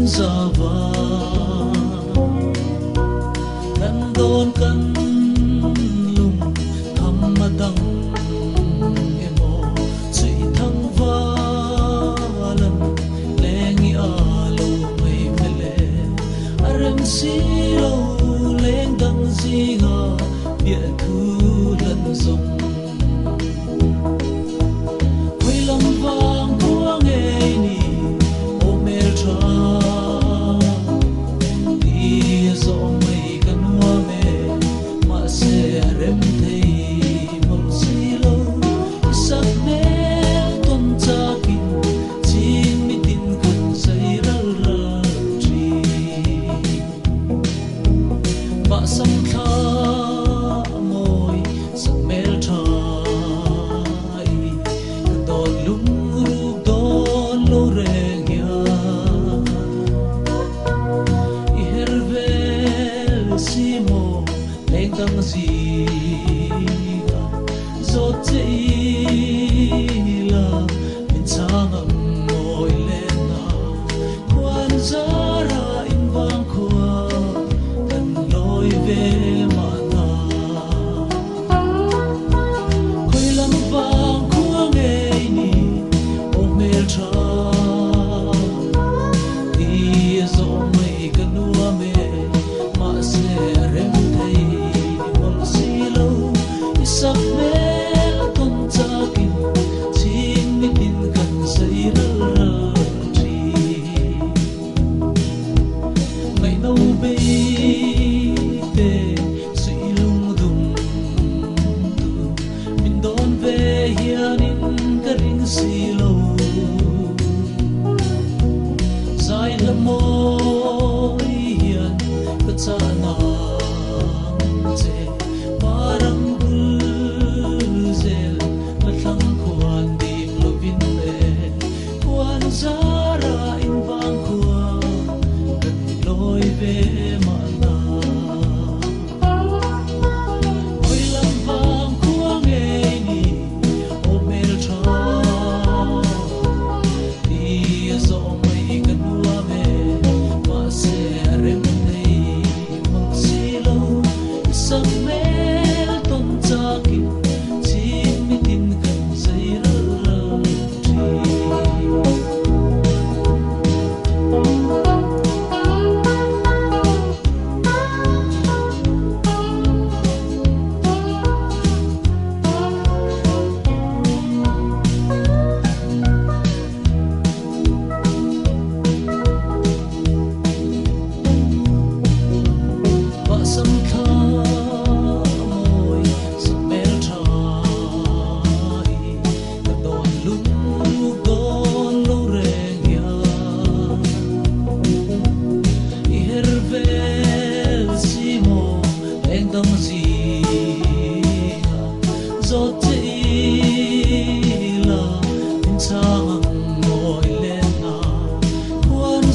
zava kan don kan lum tham madang emo chui thang valam lengi alo mai mele arem si lo leng dang zinga bia thu lan zong dang ziga zotila min changam moi lena kwan zara in bang khua kan loi ve mana khoi lam bang khua nge ni o mel tra di zo mai kanua me ma se rem thei sắc mel ton chakin chin mi tin kan sai ra tri mai no be te sui lung dum tu min don ve hian in ka ring si lo sai la mo hian ka cha na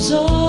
so